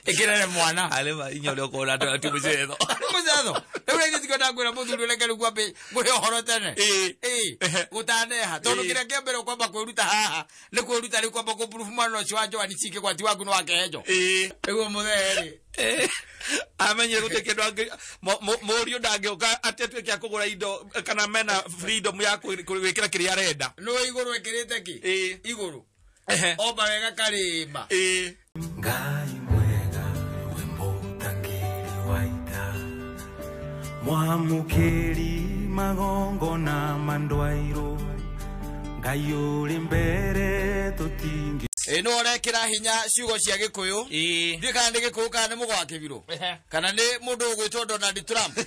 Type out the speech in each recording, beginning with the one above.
Ekirere mwana alema inyole ko la to muzedo muzedo ewe ngitiko ndagwira muthuri leke lugwa be ngwe horo tene utaneha tondu kira kembere kwamba kweruta haha ni kweruta ri kwamba ko proof mano chiwajo anicike kwa tiwagu no wakejo ego mutheri amenye gutekedwa morio ndangioka atetwe kya kugura indo kana mena freedom ya kwikira kiri arenda no iguru ekirite ki iguru oba wega karimba ngai mwega wembo tangiri waita mwamukiri magongo na mandwairo ngai uri mbere tutingi eno orekira hinya ciugo cia gikuyu ndika ndi gikuyu kana ni mugwake biro kana ni mundu ugwitwo Donald Trump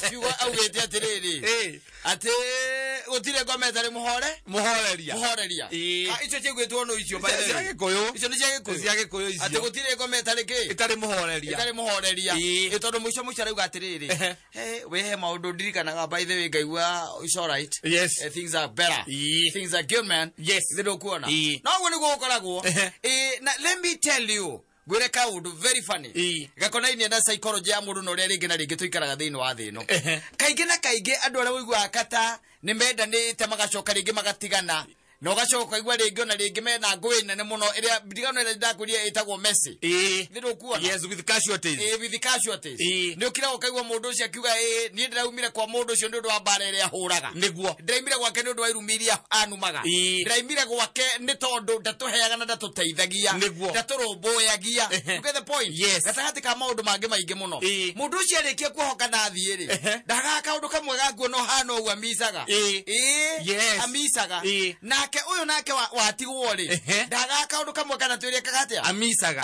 ciugo augite atiriri ati gutire ngometa ri muhoreria icio cigwitwo no icio by the way icio ni cia gikuyu icio ati gutire ngometa ri ki itari muhoreria itondo muico arauga atiriri wehe maundu ndirikanaga by the way ngaigua it's all right things are better things are good man ndido kuona no gwo ni gukoragwo let me tell you gwire kaundu very funny gakonainie na psychology ya mundu no ria ringi na ringi tuikaraga thiini wa thi no kaingi na kaingi andu aria wigua akata ni mendanite magacoka ringi magatigana no gacoka igwa ringi ona ringi mena ngui nene muno iria ndigano ira ndakuria itagwo Messi ndido kuona with casualties ni ukira ukaigwa mundu ucio akiuga ni ndiraumire kwa mundu ucio ndu wa bara iria huraga niguo ndiraimire gwake ndu wa irumiria anumaga ndiraimire gwake ni tondu ndatuheaga na ndatuteithagia ndaturumbuyagia you get the point gatagati ka maundu mangi maingi muno mundu ucio arikia kuhoka na thiiri ndaga kaundu kamwe gakuo no hano u amisaga amisaga nake uyu nake watigwo ri ndaga kaundu kamwe kana twirie kagatia amisaga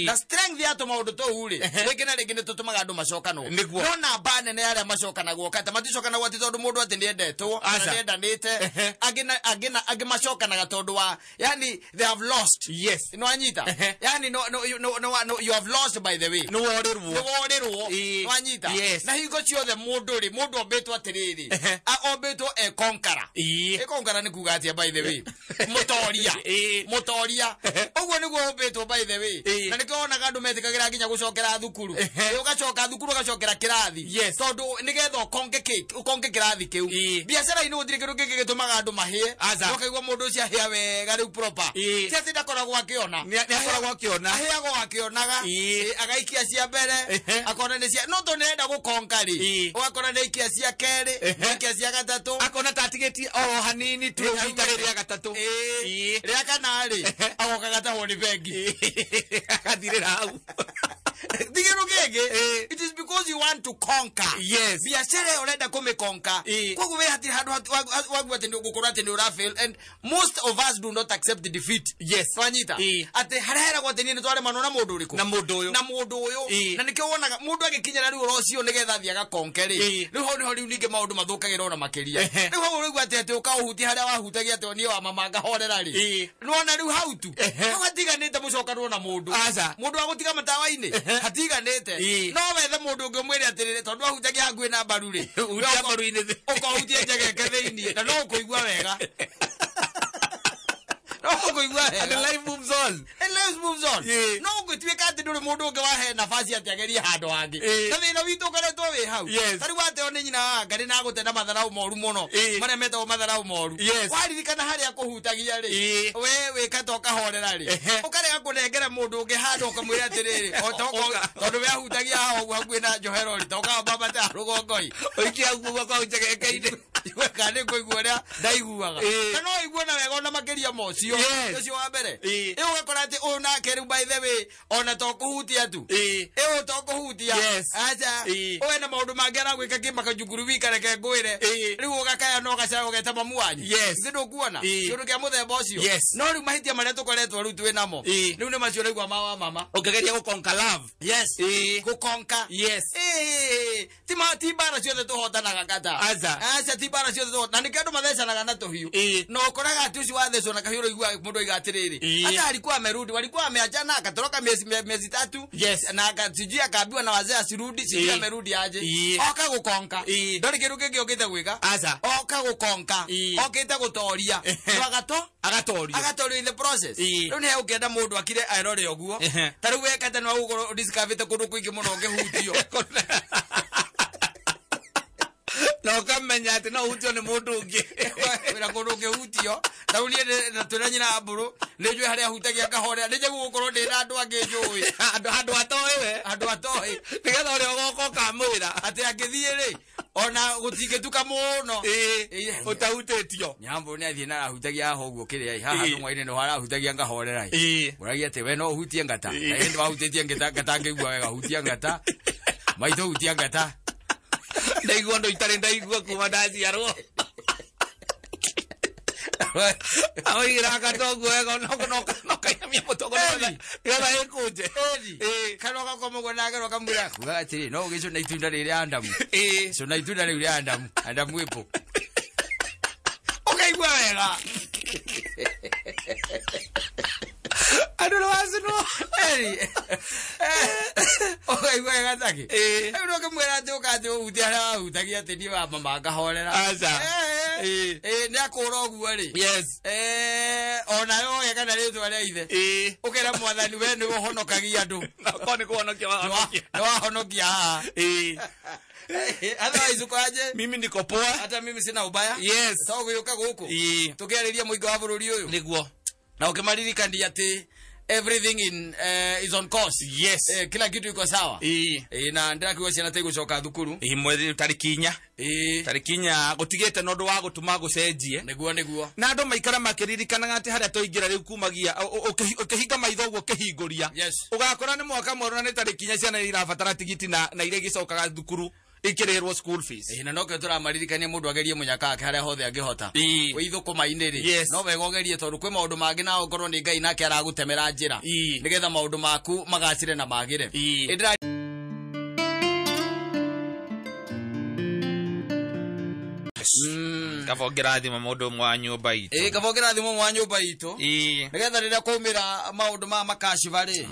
na strength ya to maundu to uri ringi na ringi ni tutumaga andu macokano no na bane ne aria macokanagwo kata maticokanago ati tondu mundu ati ndiendetwo na ndiendanite agi macokanaga tondu wa yani they have lost no anyita yani no you have lost by the way no worirwo no anyita na higo ciothe mundu obetwo atiriri obetwo conqueror ni kuga ati by the way mutoria ogwo ni gwo obetwo by the way na nikionaga andu metikagira nginya gucokera thukuru ugacoka thukuru ugacokera kirathi tondu nigetha ukonge kirathi kiu biacara ino utire kindu kingi gitumaga andu mahie ukaigwa mundu ucio ahia wega riu proper tiati ndakoragwo akiona ni akoragwo akiona ahiago akionaga agaikia cia mbere akona ni cia no to nenda gukonga ri ugakora ni ikia cia keri ikia cia gatatu akona tatigeti hanini tu itaria gatatu ria kana ri agoka gatahwo ni bengi akathirira hau Digero gege it is because you want to conquer biashara urenda kumikonka kogu we hati hadu wagu ati ngukora ati ni fail and most of us do not accept the defeat fanyita ati harahera gwa tini tware manona mundu uriku na mundu uyu na nikio wonaga mundu agikinyira riu rocio nigetha thiaga konkeri riu ho ninge maundu mathukagira ona makiria riu ho riu ati ukauhuti haria wahutagia ati ni wa mamanga horera ri nuona riu hautu watiganite mucokano na mundu agutiga matawa-ini hatiganite no wethe mundu ngimwire atirire tondu ahutagia hakuhi na mbaru ri ukahutie njegeke thiini na no kuigua wega and life moves on no gutwika ati nduri mundu ungi wahe nafasi ati agerie handu hangi na thina witu karetwo wi hau tari wate oni nyina ngari na gutenda matharau moru muno maria metagwo matharau moru waririkana haria kuhutagia ri we wikata ukahorera ri ukarega kunengera mundu ungi handu ukamwira atiriri tondu we ahutagia hau hakuhi na njohero ri toka baba ta rugongoi oikia guo kwa njegeke-ini iwe kane kuigua ria ndaiguaga na no igua na wega ona makiria mocio ucio wa mbere ugakora ati ona keru by the way ona to kuhutia tu to kuhutia acha we na maundu mangi aragwika kimaka jukuru wikareke ngwire riu ugakaya no gacaga ugeta mamu wanyu ngindo kuona kindu kia muthemba ucio no riu mahitia maria tukoretwo riu twi namo riu ni macio raigua mawa mama ukigeria gukonka love gukonka ti bara ciothe tuhotanaga kata acha ti bara cio na nikendo mathecanaga na tuhiu no koraga tuci wathecwo na kahiu igua mundu igatiriri hata alikuwa amerudi walikuwa ameachana akatoroka miezi 3 na akatijia akaambiwa na wazee asirudi sijui amerudi aje oka gukonka ndori kiru kingi okite gwika aza oka gukonka okite gutoria agatoria in the process no ne ukenda mundu akire airore oguo taru wekete no ugoro discover kundu kuingi muno ngehutio no kamenya ati no hutio ni mundu ungi wira kundu ngehutio na ulie na turanye na aburu nejwe haria hutagia ngahorera nije gukorwo ndi na andu angi njui andu atoi nigetha uri ogoko kamwira ati angithie ri ona gutingetuka muno utahutitio nyambo ni athie na hutagia hoguo kiri haha mwaine no hara hutagia ngahorera uragia ati we no hutie ngata na ndi wahutitie ngata ngigua wega hutia ngata maito hutia ngata ndaigua ndo itare ndaigua kuma ndaciarwo aoira katongo wega no kayamia mutongo ngetha ikuje kanoka komogo nagero kamwira kuga atiri no gicu na itunda riri andamu so na itunda riri andamu ipo okay wega adoro wasino okay wega taki ero kamwira ati ukati utia utagia ati ni wa mama ngahorera aza ni akoro guo ri yes ona yo ye kana ri twale ithe ukera mwathani we ni uhonokagia andu ko ni kuhonokia wahonokia otherwise ukoaje mimi niko poa hata mimi sina ubaya yes sawa guyuka guku tukiariria muingo wa bururi uyu niguo na ukimaririkania ati everything is on course yes kila kitu iko sawa na ndira kiwa ciana tai gucoka thukuru mwezi tarikinya tarikinya gutigite nondu wa gutuma gucenjie niguo na andu maikara makiririkana ati haria toingira riu kumagia ukihinga maitho guo kihinguria ugakora ni mwaka mweru na ni tarikinya ciana irabatara tigiti na ire gicokaga thukuru ikirerwo school fees na no ke turamaririkania mundu agerie munyaka ake haria hothe angihota withukuma iniri no wega ugerie tondu kwi maundu mangi na ukorwo ni Ngai nake aragutemera njira nigetha maundu maku magacire na magire kabogera thimo mundu mwa nyumba itu kabogera thimo mwa nyumba itu nigetha rira kumira maundu ma makashibari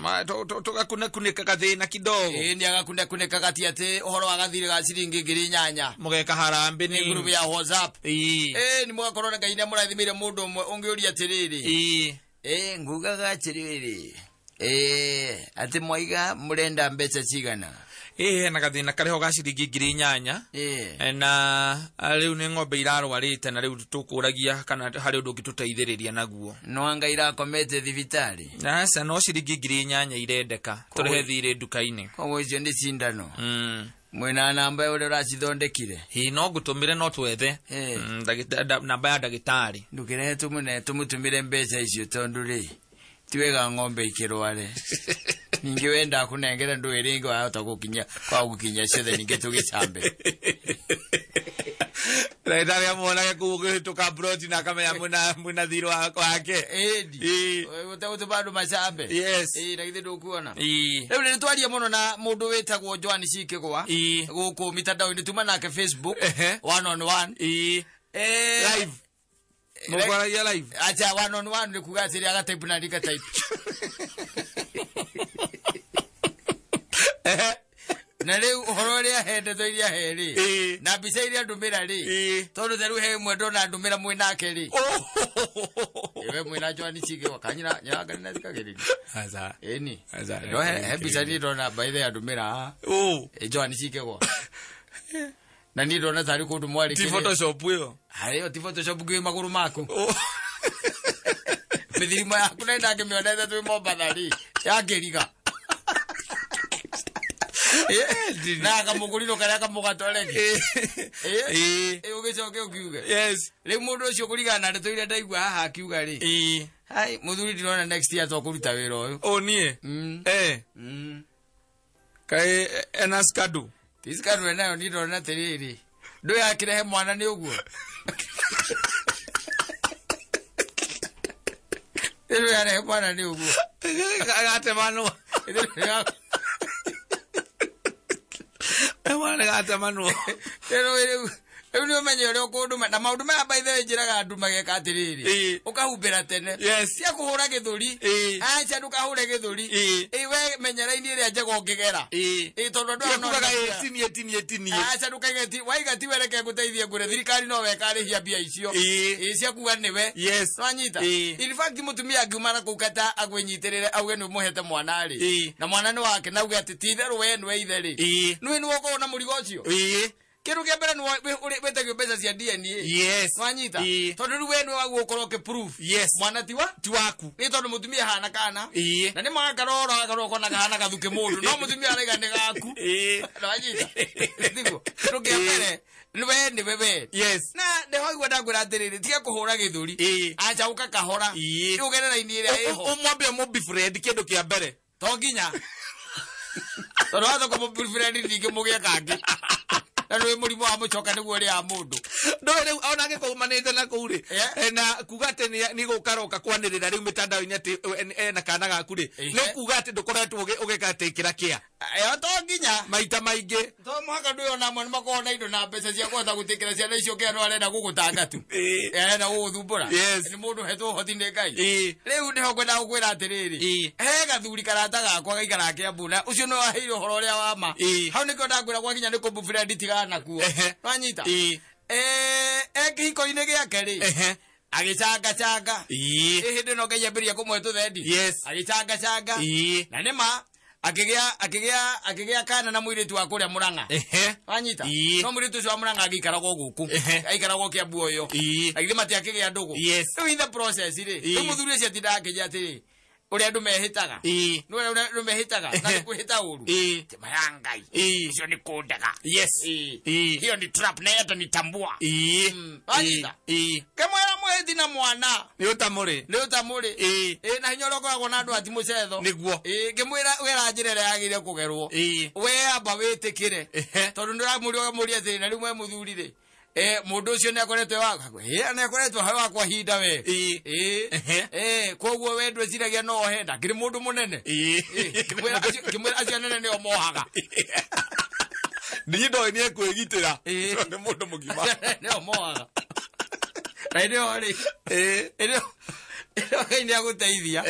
tugakuneka kathina kidogo ni agakuneka gati ati uhoro wa gathire ga ciringi 8 mugeka harambe ni group ya WhatsApp ni mugakorwo Ngai ni murathimire mundu umwe ungiuria atiriri ngugaga atiriri ati mwaiga murenda mbeca cigana na gathina kariho ga ciringi 8 na riu ni ng'ombe irarwarite na riu tukuragia kana hari undu ngituteithiriria naguo no anga irakomete thibitari nasa no ciringi 8 irendeka turihe thire nduka-ini koguo icio ni cindano mwina namba uri uracithondekire no ngutumire no twethe namba ya ndagitari ndukire tumutumire mbeca icio tondu ri tiwega ng'ombe ikirware ningi wenda kunengera ndu iringi wahota gukinya ciothe ningi tugicambe Raidari ya mwana kuge tuka protein akamenya muna thiro wake uta bado macambe yes lakini ndukuona leo ni twaria muno na mundu wetagwo Joan Cikigwa guku mitandao-ini tuma nake Facebook 1 live mugwara ya live acha 1 ni kuga siri aga type na ndika type na leo uhoro ria hende thoiria heri na mbica iria ndumira ri tondu theru he mwendo na ndumira mwinake ri ewe mwina Joan Cikigwa kanyira nyagari na zikageri aza aza ndo he mbica ni ndo na by the ndumira Joan Cikigwa na ni ndo na thari kundu mwari ti photoshop yo hayo ti photoshop gwe maguru mako mithirimo yaku na ndake mionethe twi mombathari yakiriga na akamuguriro karia akamugatwarege ugicoke ukiuge yes riu mundu ucio kurigana ndeto iria ndaigua haha akiuga ri hai muthuri ndirona next year twakuruta wira uyu nie kai enaskadu tiskadu nayo ndirona tiriri ndo yakirehe mwana ni uguo ndo yakirehe mwana ni uguo agate manu mwana gata manu pero Euni menye ule okuduma na maundu maya by the way njiraga nduma geka atiriri ukahumbira tene cia kuhura githuri acha ndukahure githuri we menyera-ini ria njego ngigera tondu ndu akugaga tinie acha ndukageti waigati wereke nguteithie ngure thirikari no wekarihia mbia icio cia kuga niwe nwanyita in fact mutumia ngiumana kukata agwinyitirire auge ni muhete mwana ri na mwana ni wake nauge ati titheru we nwe itheri nwi ni woko na murigo ucio kiru kia mbere ni wetagio mbeca cia DNA nwanyita tondu riu we ni waguo ukorwo ukiproof mwana ti waku ni tondu mutumia hana kana na ni magaroro kona hana gathuke mundu no mutumia araiga ni gaku nwanyita thigo kiru kia mbere ni wewe na ndeho igwa ndangwira atiriri tiga kuhura githuri acha ukakahora ni ugerera ini iria iho umwambie mubi friend kindu kia mbere to nginya tondu watho ko mubi friend ndingi mugia kangi na nwe murimu wa mucoka niguo ri ya mundu ndo riu ona ngikumanite na kuri na kugate ni gukaroka kwanirira riu mitandao-ini ati na kana gaku ri no kugate ndukoretwo ugekate kira kia to nginya maita maingi to mwaka ndu ona mwe makona indo na mbeca cia kuhota gutikira ciana icio kia no arenda gugutanga tu na guguthumbura ni mundu hetwo hoti ni Ngai riu ndiho kwenda gukwira atiriri he gathuri karata gakwa gaikara Kiambu ucio no aheire uhoro uria wa ma hau nikio ndakwira kwa kinya ni kumbufira nditiga nakuo nwanyita kihiko-ini giake ri agicanga hindi no Ngai ambiria kumwetu thendi agicanga na nima akigia kana na mwiritu wa kuria Murang'a wanyita no mwiritu ucio wa Murang'a agikarago guku aikarago Kiambu uyo agithima ti akigia ndugu riu in the process ri muthuri ucio ti ndakija atiri uri andu mehitaga no mehitaga na kuhita uru tema ya Ngai icio ni kundaga hiyo ni trap na yeto ni tambua wanyita kemwera mwezi na mwana ni utamuri na hinyoro kwa na andu ati mucetho niguo ngimwira wera njirere yagire kugerwo we amba witikire tondu ndiramuri muri ati na riu mwe muthuri ri mundu ucio ni akoretwe wako ni akoretwe hawa kwa hinda we koguo we ndweciragia no henda ngiri mundu munene kimwira acio nene nio mohaga ni ndo ni ekwigitira ni mundu mugima nio mohaga na ndio ri ni aguteithia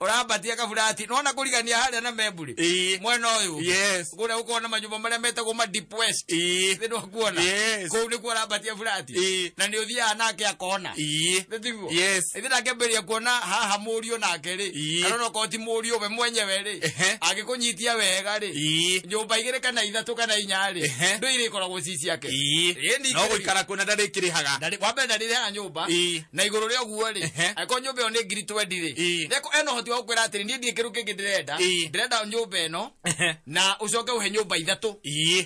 urabatia kaburati nona kurigania haria na memburi mwena uyu kuria ukona majumba maria metagwo ma deep west ndio kuona ko ni kuona batia burati na ni uthia nake akona ndivyo ithira ngemberia kuona haha murio nake ri arona ko ti murio we mwenyewe ri agikunyitia wega ri nyumba igire kana ithatu kana inya ri ndo iri ikoragwo cici yake no guikara kuna ndarikirihaga wambe ndarire nyumba na iguru ria guo ri ako nyumba ni ngiri 20 ri ndeko eno hoti wa kwira atiri ndie kiru kingi ndirenda nyumba eno na ucoke uhe nyumba ithatu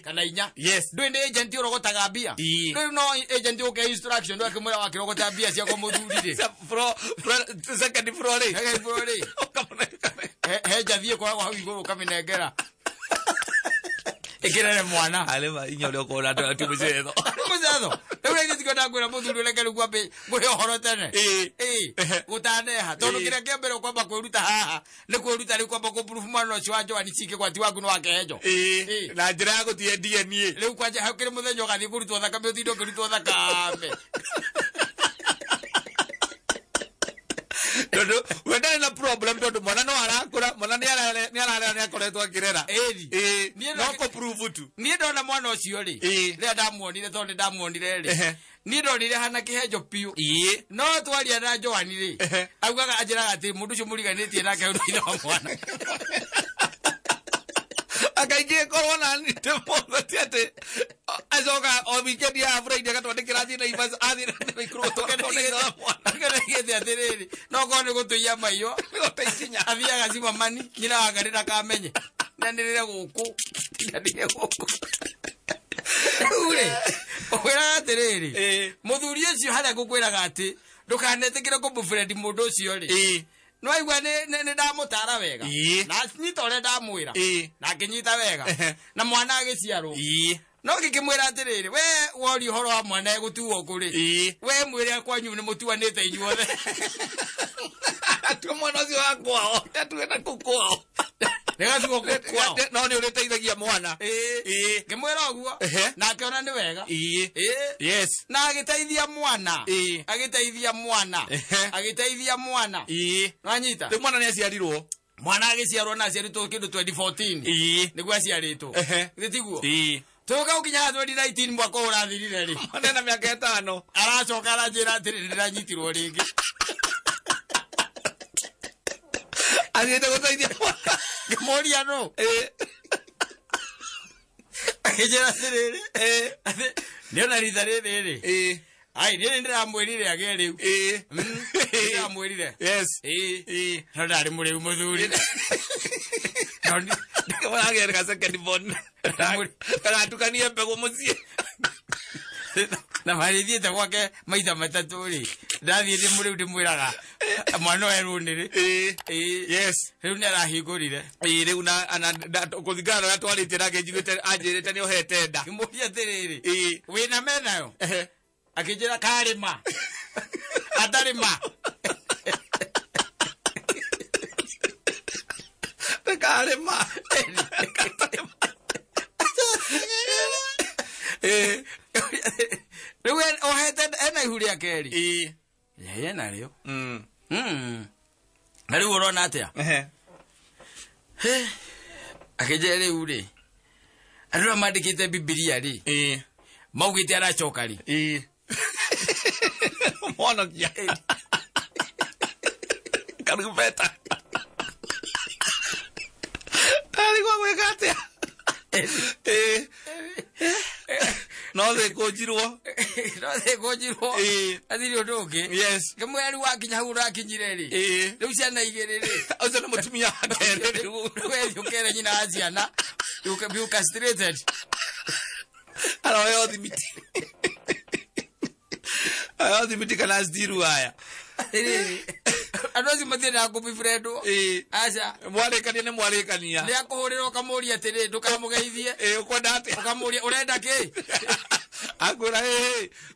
kana inya ndui ni agent urogotaga mbia ndui no agent uke instruction ndo akimwira wakirogota mbia cia kwa muthuri ri second floor ri he jathie kwa hau iguru kaminengera ikirere mwana alema inyore ko na atu mucetho ewe ngi tikona ngwira muthuri lekere kwambe ngure horo tene gutaneha tondu kire kembere kwamba kwiruta haha ni kwiruta ri kwamba ku proof mwana ucio wa Joan Chike kwati waku no wakehejo na njira ya gutie DNA riu kwanje hakire muthenyo gathi kurutwo thakame utindo kurutwo thakame tondu wenda na problem tondu mwana no arakura mwana ni arare akoretwo akirera no ko prove tu ni ndona mwana ucio ri ria ndamuonire tondu ndamuonire ri ni ndonire hana kihejo piu no twaria na Joan ri augaga ajiraga ati mundu ucio muriganitie nake undu wa mwana akaingie korwo na nite motho tiate azoga o weekend ya Friday gatwandikira thina ibas athira ni ikuru tokene akana gete atiriri no kone gutuya maiyo gotaikinya athiaga cima mani nyina wagarira kamenye ndandirire guku ure okwira atiriri muthuri ucio haria gukwiraga ati ndukanetikire kumbufrendi mundu ucio ri no aigua ni ndamutara wega na nyita uria ndamwira na akinyita wega na mwana agiciarwo no ngikimwira atiriri we wori horo wa mwana egutuo kuri we mwire kwanyu ni mutuanite inyuothe atu mwana ucio wakwao atu na kukwao Negatuo kwao. No ni ureteithagia mwana. Ngimwera oguo. Na akiona ni wega. Yes. Na agiteithia mwana. Agiteithia mwana. Agiteithia mwana. Wanyita. Te mwana ni aciarirwo. Mwana agiciarwo na aciaritwo kindu 2014. Niguo aciaritwo. Gitiguo. Toka ukinya 2019 mwaka urathirire ri. Mwana na miaka 5. Aracoka aranjira atiri ndiranyitirwo ringi. Agite guteithia mwana. Moria no. Akijera tiriri. Niona ritha riri. Ai nini ndiramwirire age riu. Ndiramwirire. Yes. No ndari muriu muthuri. Ndikabona agere second born. Kana tukanie mbegu mucie. Na marithiete gwake maitha matatu ri. Ndathie ndi muriu ndimwiraga mwana weru ni ri. Yes. Riu ni arahingurire. Riu na kuthingana na twaritie nake njiguite anjirite ni ohete nda. Kimuria tiriri. Wina menayo. Akijira karima. Atarima. Karima. Riu ohete ena ihuria keri. Yeye na rio. Na riu urona atia. Akijira riu ri. Andu amandikite Biblia ri. Maugite aracoka ri. Mwana kia. Karubeta. Alikuwa gweka atia. No the kujirwo. No the kujirwo. Athiri undu ungi. Yes. Ngemweri wakinya hau urakinyire ri. Riu ciana igiri ri. Ucio ni mutumia wake riu. We ukere nyina aciana. You can be castrated. Ara yo thimiti. Ayo thimiti kana stiru haya. Adozi mathina kupifredo. Acha. Mwarekania ni mwarekania. Ni akuhurira kamuria atiri ndukamugeithie. Ukwenda ati. Ukamuria urenda ki? Agura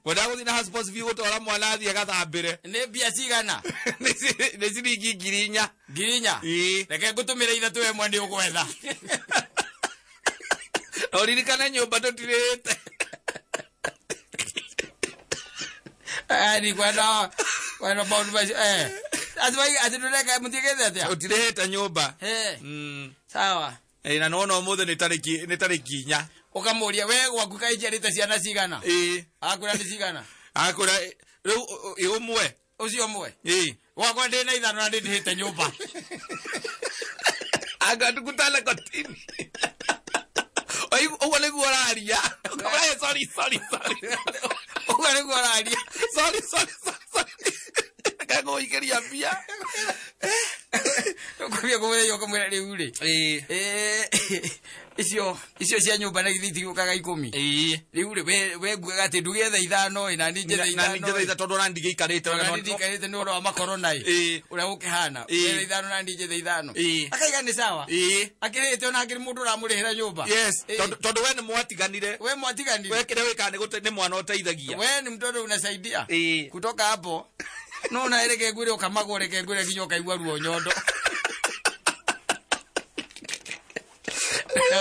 kwenda guthi na hospital view gutwara mwana athie agathambire. Ni bia cigana? Ni ciringi 4,000. 4,000. Reke ngutumire ithatu emwe ndi ugwetha. Oririkana nyumba tutirite. Ani kwenda maundu macio atinureka mutigete atia utirihete nyumba sawa na no muthe ni tariki 4 ukamuria we gwaku kainjarite ciana cigana akura ni cigana akura riu umwe ucio umwe gwakwa ndi na 5 na ndihite nyumba agatukutala kotini oi ugole guoraria sorry ugole guoraria sorry kago ikeria pia kubia kumwe yo kamwe riu ri icio cia nyumba na githiti gukaga 10 riu ri we nguga ati ndugetha 5 ina ninje 5 tondu na ndige ikarite ni oro ma corona uria ukihana we 5 na ninje 5 akaiga ni sawa akirite ona akiri mundu ramurihira nyumba yes tondu we ni mwatiganire we kire wikane gute ni mwana uteithagia we ni mtoto unasaidia kutoka hapo no na ereke ngwire ukamagoreke ngwire nginya ukaigwa ruo nyondo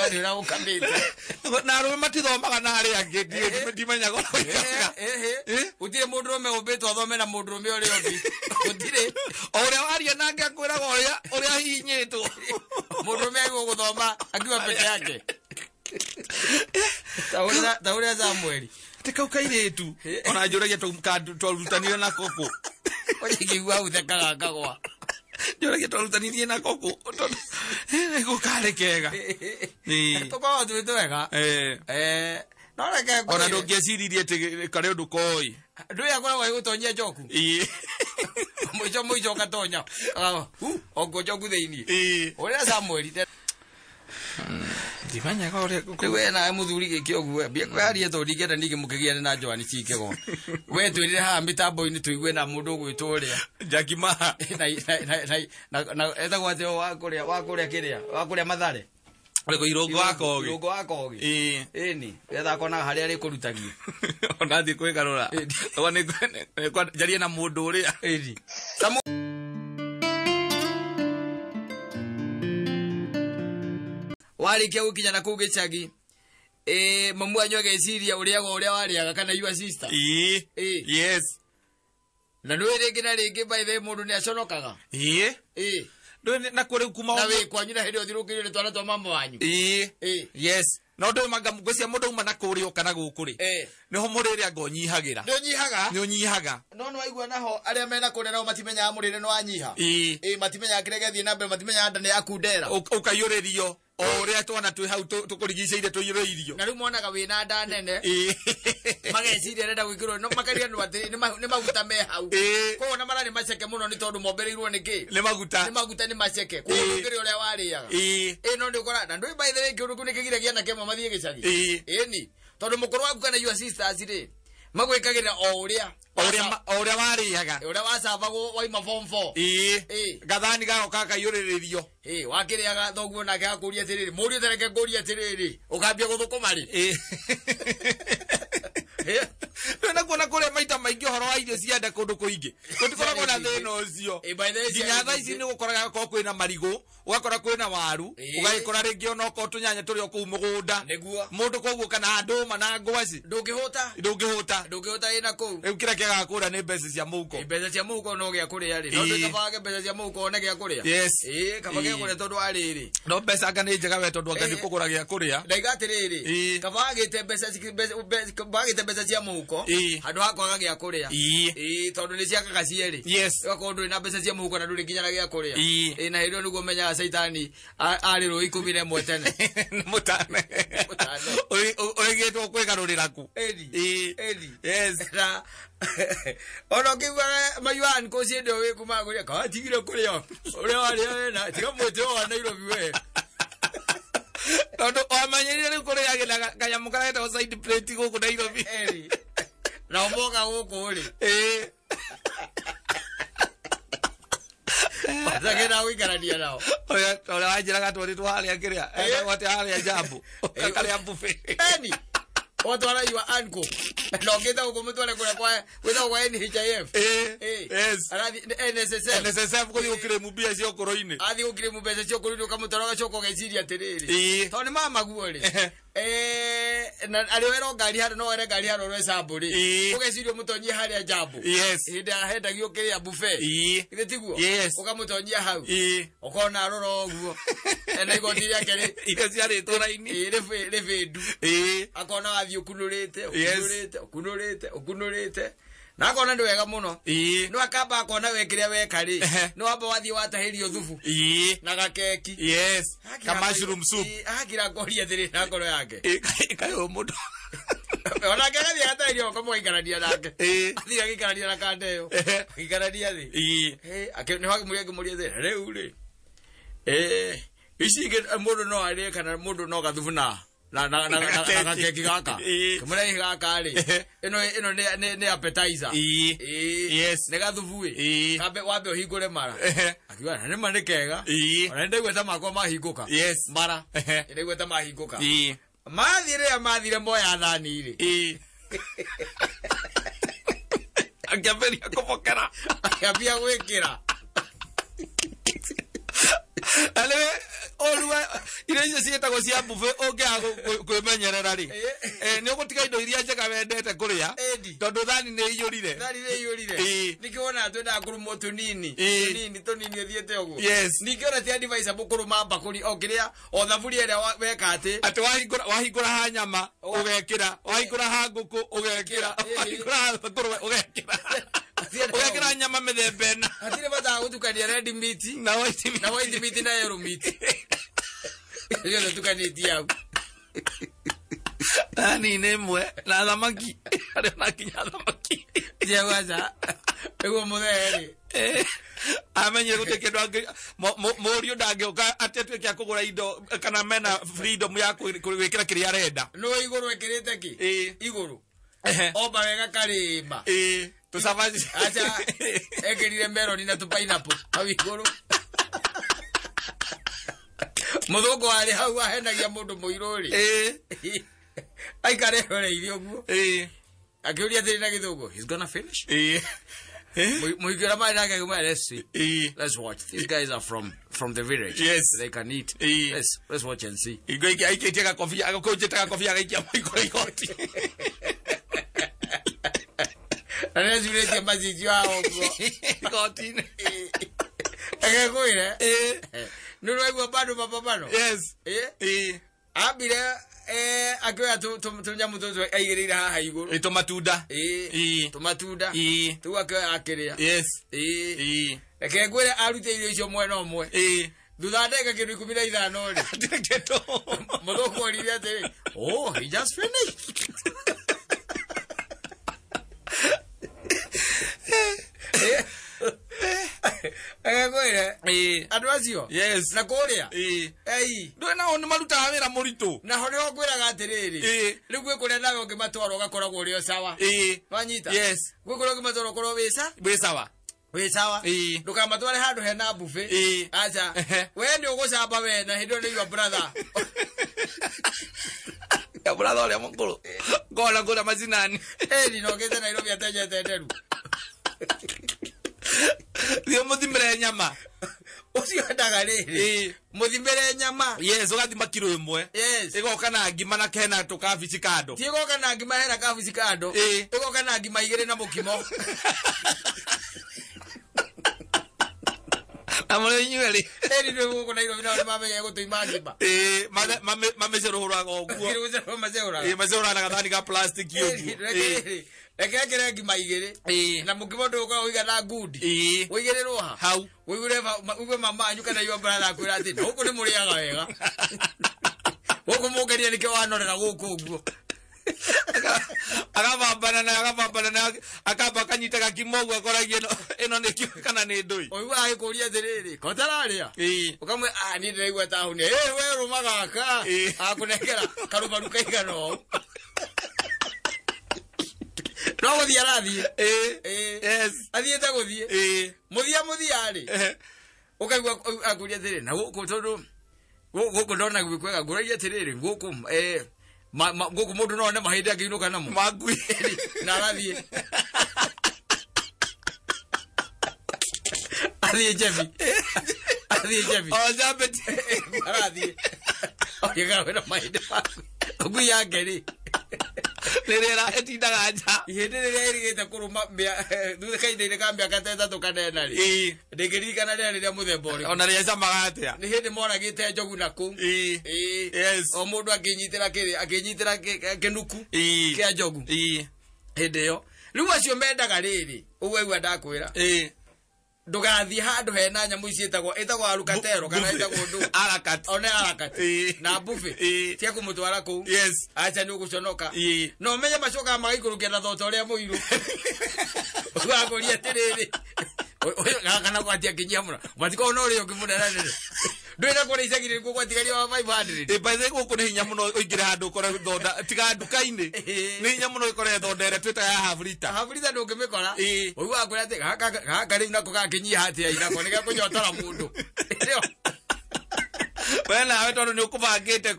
Ndio ukamite na rume matithomaga na ari angi ndimenya goro utire mundu rume ubitwo thome na mundu rume uri obi utire oria waria nake akwira oria hinyitwo mundu rume agiye guthoma akiwa peke yake tauri za mweri tika ukairitu ona njuragia twarutanire na koko oye kigwa uthekaga kagwa njuragia twarutanire na koko gukare kega tukwa tu wega no reke ona ndungeciриrie ati kare undu koi ndu yakora wa gutonyia njoku muico katonya ogo njoku theini uria Samuel ndimanya gore we na muthuri giki ogu bia kwaria to ndigenda ndige mukigia na Joan Chikego we twirire ha mitambo ini tuigwe na mundu gwitũria Jakima na etha gwate wa kuria kiria wa kuria Mathare Rego irongo wako ogi ni etha kona haria ri kurutagia ona thi kwigarura one kwa jaria na mundu uria warikia gukinya na kugicagi mamu anyo geciria uria wariaga kana your sister yes na no rege na rege by the mundu ni aconokaga ndo na kore kuma na we kwanyu na hĩndĩ ũthirũkĩrĩre twana twa mama wanyu yes no ndo manga mugocia mundu uma na kũrĩ kana gũkũrĩ niho mũrĩre angonyihagira nĩ unyihaga no waigua naho arĩa mena kũrĩ nao matimenyaga mũrĩre no wanyiha matimenyaga kĩrĩa gĩthiĩ na mbere matimenyaga nda nĩ yakundera ũkaiyũrĩrio oria twana twĩ hau tũkũrigiicĩire tũiyũrĩirio na rĩu monaga wĩna nda nene mageciria renda gwĩkĩrwo no makaria no atĩ nĩ maguta me hau koguo na mararĩ maceke mũno nĩ tondũ mombereirwo nĩkĩ nĩ maguta nĩ maceke koguo ndũkĩrĩ ũrĩa warĩaga no ndĩkora na ndũĩ by the way kĩũndũ kĩu nĩ kĩgiragia na kĩmwe mathiĩ gĩcagi ĩni tondũ mũkũrũ waku kana your sisters rĩ magwĩkagĩra o ũrĩa warĩaga ũrĩa wacabagwo waima form 4 gathani gagoka kaiyũrĩrĩrio wakĩrĩaga thoguo nake agakũria atĩrĩrĩ mũriũ tereke ngũria atĩrĩrĩ ũkambia gũthũkũma rĩ na kuona kũrĩa maita maingĩ ũhoro wa irio cienda kũndũ kũingĩ gũtikoragwo na thĩna ũcio nginya thaa ici nĩ gũkoraga gũkorwo kwĩna marigũ ũgakora kwĩna waru ũgagĩkora rĩngĩ ona okorwo tũnyanya tũrĩ o kũu mũgũnda mũndũ koguo kana ndũma na ngwaci ndũngĩhũta ĩna kũu rĩu kĩrĩa kĩagaga kũrĩa nĩ mbeca cia mũhuko no gĩa kũrĩa rĩ no ndĩkabage mbeca cia mũhuko one gĩa kũrĩa kaba gĩa kũrĩa tondũ arĩrĩ no mbeca anga nĩ njega we tondũ anga nĩ kũgũra gĩa kũrĩa ndaiga atĩrĩrĩ kaba agĩte mbeca cia mũhuko handũ ha kwaga gĩa kũrĩa tondũ nĩ ciakaga cierĩ ũgakorwo ndũrĩ na mbeca cia mũhuko na ndũrĩ nginya na gĩa kũrĩa na hĩndĩ ĩyo nĩguo menyaga caitani arĩrwo 11 tene mũtane ũrĩgĩtwo kwĩgarũrĩra ku ona ũkĩiguaga mayuani kũciĩndĩ wĩ kumagũria kawatigire kũrĩa ũrĩa warĩa wena tiga mwĩtĩ wa Nairobi we tondũ wamenyerire rĩu kũrĩagĩra kanyamũ karetagwo side plate gũkũ Nairobi na ũmoga gũkũ rĩ Zagera wikarania nao. Oya wajiraga twari harĩa kĩrĩa wate harĩa jambu karĩa buffet eni otwara iwa anko no ngenda ukomutwara kula kwa witha kwa NHIF yes arathi NSSF ko yukire mubia cio koroine athi ukire mubia cio koroine ukamutwara gacoko geciria atiriri to ni mama guori na aliwero ngari hano no were ngari hano rwe samburi ugeciria mutonyie haria jambu hinda henda giukiria buffet igitiguo ukamutonyia hau ukona aroro guo ena igoti yake ri ire ciari turaini ire vendu akona athi ukunurite na akona ndi wega muno no akamba akona wekiria wekari no amba wathi watahirio thubu na gakeki ka mushroom soup akira koria thiri na ngoro yake kayo mundo ona ngagathi atahirio kamo ikarania nake athira gikarania na kandeyo ikarania thi akene hakimuria ngimuria thi riu ri icige mundu no ari kana mundu no gathubu na keki gaka kamera gaka ri ino ni appetizer yes ne gathubu kambe wambe uhingure mara akiwa na mane kega ona ndegweta makwa mahinguka mara ndegweta mahinguka mathire moya thani ri akaberia kopokera akabia gwikira ale olwa ireje sietagwo cia buffet ongeago kwimenyerera ri ni ugutika indo iria njega wendete kuria tondu thani ni iyurire nikiona twenda kurumo tunini uthiete uguo nikiona ti advice bukuruma mbakuri okiria o thaburi ere weka ati wahingura ha nyama ugekira wahingura ha nguku ugekira wahingura ha ngurwe ugekira ugekira nyama mithemba ena atire bata gutukania red meat na white meat na yellow meat yo tukanitia hapo ani nemwe na thamaki ari na kinya thamaki je waza ego moderi amenye guteke ndo morio ndangioka atetwe kya kugura indo kana mena freedom ya kwikira kiria arenda no iguru ekirite ki iguru oba wega karimba tusavaji acha ekirire melon na tu pineapple hawi iguru muthungu ari hau ahenagia mundu muiruri aikare hore irio guo akiuria thiri na githungu he's gonna finish muigira mai nake gumwe let's watch these guys are from from the village. Yes. They can eat. Let's watch and see. I take a coffee. I go take a coffee. I get my coffee. And as you read your message, you are got in. I go in. No, I go back to Papa. Yes. I'll be there. I go to Yamuto. I get it. How you go? Tomatuda. Tomatuda. To a career. Yes. I can't go out to you more no more. Do that I can recommend that no. Oh, he just finished. Advasio. Yes. Nakoria. Hey. Do na on maluta avera morito. Na hore okwira gatiriri. Ligwe kule nawe ngimatwaro gakora guri sawa. Wanyita. Yes. Gwe kule ngimatwaro koro besa. Besawa. We sawa. Ndukamatware handu hena buffet. Acha. We ndi ugocamba we na hindo ni your brother. Ya brother ole mongolo. Gola gola mazinani. Ni no gete Nairobi ataje teteru. Dio muthimere nyama. Ucio ndaga riri. Muthimere nyama. Yes, ugathima kilo imwe. Yes. Igoka na ngima na kena tukabici kando. Ti igoka na ngima hena kabici kando. Igoka na ngima igire na mukimo. Amore nyueli. Ndio uko na ilo vina mama yako tuimagiba. Mama zero hora goguo. Kiro zero mazera. Mazera na kadhani ka plastic yogu. Ekekere ngima igire. Na mukimo nduko uiga na good. Uigire roha. How? Uigwe mama anyu kana yo brother akwira ati huko ni muriaga wega. Huko mugeria nike wanorera guku uguo. Agabambana na akaba kanyita kimogo akoragie eno ne kana ne ndoi. Oiwa agikuria thiriri. Kotararia. Ukamwe ni ndirigwa tahu ni. We rumaga ka. Akunekera karumaru kaigano. No guthie arathie. Yes. Athiete guthie. Muthia ri. Ukaigwa akuria thiriri. Na guku tondu guku ndona gwikwega nguragia thiriri. Guku guku mundu no ne mahinde agiinuka namo. Magui. Na arathie. Athie Jevi. Oh, Jabet. Arathie. Oiga wena mahinde maku. Ngui yake ri. Lerera etindaga aja. Ihendereria irigite kuruma mbia thutha kainde kambia kateta tukanena ri. Ndigirikana rĩrĩa muthemba uri. Ona rĩrĩa camaga atia. Ni hindi moragite njogu naku. Yes. O mundu akinyitira kinuku kia njogu. Hindi yo. Riu acio mendaga riri. Uwe ndakwira. Ndugathie handu hena nyamu icietagwo alukatero kana itagwo ndu arakat ona arakat na buffet tia kumutwara ku. Yes. Acha ni uguconoka. No menye macoka magaikurukia na thota uria muiru. Ugakoria tiriri. Kana kwatia kinyia muno. Matiko no rio kimunenanire. Ndwina kuri icagire ku kwatigaria wa 500. Baze guku ni hinya muno uingire handu kore thonda tiga nduka-ini. Ni hinya muno ikore thondere twita ya half liter. Half liter ndungimikora. Uigwa kwira ati gaka ri nako gakinyia hatia inako niga kunyotora mundu. Wena awe tondu ni ukubangite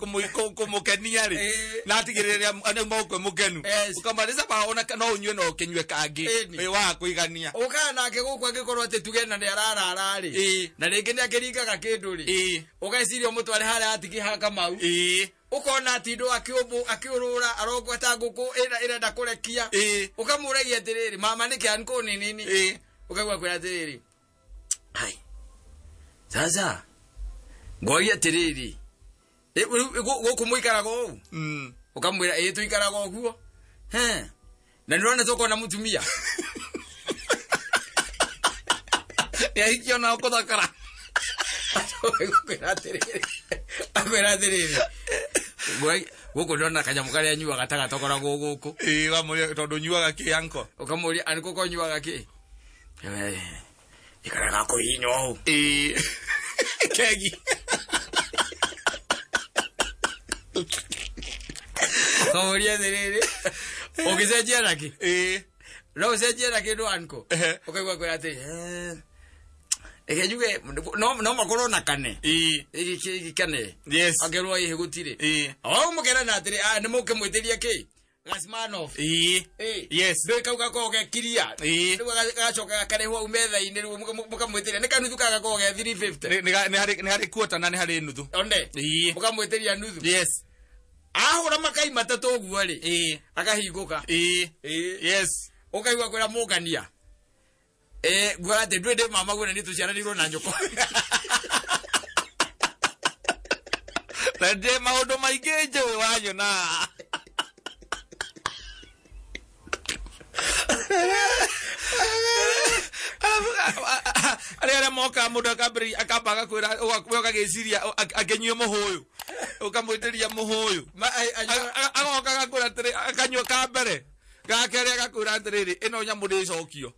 kumukenia ri. Na atigiriria ane moko mukenu. Ukamaliza ba ona no unywe no kinywe kangi. We wa kuigania. Ukana nake guku agikorwo ati tugena ni ararara ri. Na ringi ni akiringaga kindu ri. Ugaiciria mutware haria atiki haka mau. Ukona ati ndo akiurura arogwata nguku irenda kurekia. Ukamuragia atiriri mama niki anko nini. Ukagwa kwira atiriri. Hai. Sasa ngoya tiriri. Guku muikara go. Ukamwira tuikara go guo. Na ndirona toko na mutumia. Ya hikyo na ukothakara. Akwira tiriri. Guku ndona kanyamu karia nyuaga gatagatokora guku. Wamuri tondu nyuaga ki anko. Ukamuri anko ko nyuaga ki. Ikara gako hinyo. Kegi. Komoria tiriri. Okicenjia naki. No ucenjie naki ndo anko. Ukaigwa kwira ati ekejuge no makorwo na kane. Iki kane. Yes. Agerwa ihe gutire. Awa mukera na atiri ni muke mwitiria ki. Gasmanoff yes ndeka ugakoge kiria nduga gacoka karehwa umetha-ini riu mukamwitiria ni kanuthu kagakoge 350 ni hari kuota na ni hari nuthu onde mukamwitiria nuthu yes ahura makai matatu uguo ri akahinguka yes ukaigua kwira mugania gwara te ndwende mama gwena ni tuciaranirwo na nyoko tande maundu maingi njewe wanyu na ale moka mundu akambiri akabaga kwira ukagiciria akenywe muhuyu ukamwitiria muhuyu agoka gakwira atiri akanywa kambere gakere gakwira atiri ino nyamu ndi cokio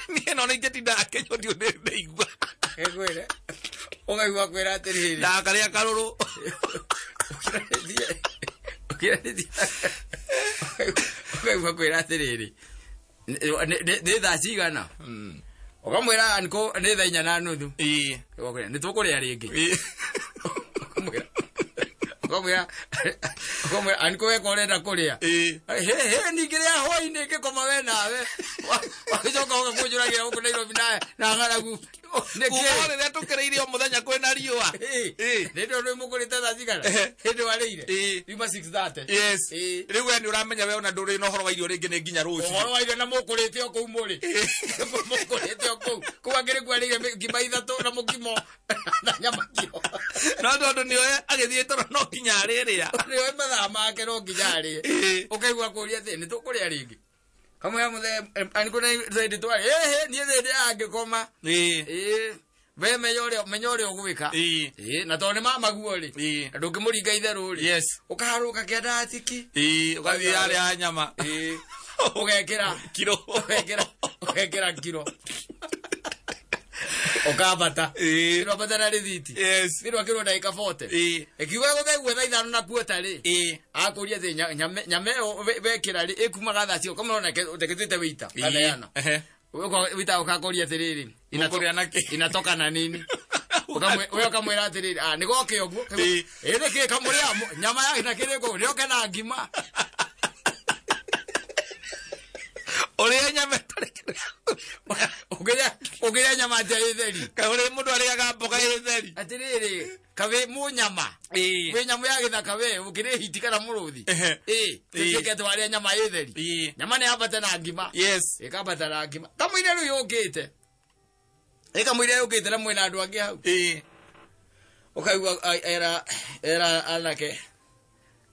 ni no ni ngetinda akenywa ndio ndeigua egwire ugaigua kwira atiri ndakaria karuru ugaigua kwira atiri ni thaa cigana ukamwira anko ni thaa 4:30 ugakwira ni tukuria ringi ukamwira anko we korenda kuria he ningiria hoi-ini ngikoma we nawe wagicoka ugakunjuragira guku Nairobi na ng'aragu kuore rä tukiriire o muthenya kwina riua ndio ndio mukurite thaa cigana hindi warire yuma 6:30 yes riu we ni uramenya we ona nduri no horo wa irio ringi ni nginya ruci horo wa irio na mukurite o kuu muri mukurite o kuu kwa ngiri kwarire ngima 3 na mukimo na nyama kiro no tondu ni we agithie toro no nginya ariria ni we mathaa make no nginya arie ukaigua kuria thi ni tukuria ringi kamwe ya muthe aniko na zaidi twa ni zaidi angikoma we menyore ogwika na tone mama guori ndungimuringa itheru ri yes ukaharuka kianda atiki ugathi yale ya nyama ugekira kiro okabata iro batara rithiti yes iro akiro ndaika 40 ekiwa guthe thaa 5 na kuota ri akuria thi nyame wekira ri ekumaga thaa cio kama ona uteketete wita kana yana uko wita ukakoria atiriri inatoka na nini wewe kamwira atiriri ni goke oguo ene ke kamuria nyama yake na kirego ni oke na ngima ore nyama ugeria nyama theri kaure mundu ariaga mboga theri atiriri kawe mu nyama we nyama ya githaka we ukire hitika na muruthi tike twaria nyama theri nyama ni abata na ngima yes ikabata na ngima kamwire ru yukite kamwire yukite na mwena andu angi hau ukaigua era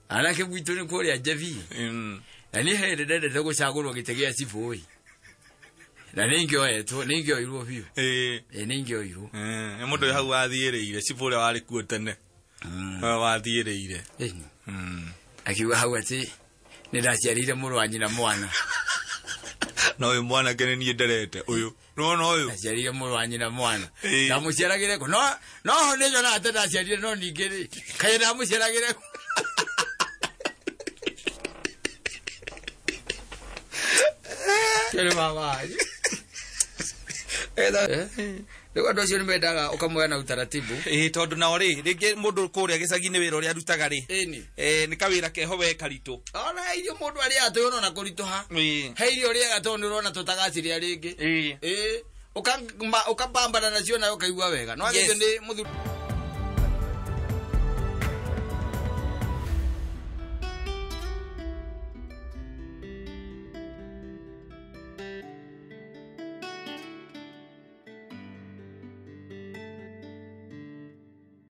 anake bwitu ni kuria javi na ni hende ndende gucagurwo gitegia cibui na ningio iruo biu ningio iruo mundu hau wathiiriire cibure wari kuo tene wathiiriire akiwa hau ati ni ndaciarire muru wa nyina mwana no we mwana kene ni nderete uyu no uyu ndaciarire muru wa nyina mwana na muciaragire ko no ni jona ate ndaciarire no ningiri kaye na muciaragire kele mama Lego ndo cio nimendaga ukamwe na utaratibu tondu na ori ringi mundu kuria gicagi-ini wira uria arutaga ri ni kawira keho we karitu ona irio mundu ari atoyo na kurituha he irio ri gatondu rona tutagaciria ringi ukambambana nacio na ukaigua wega no agithio ni muthu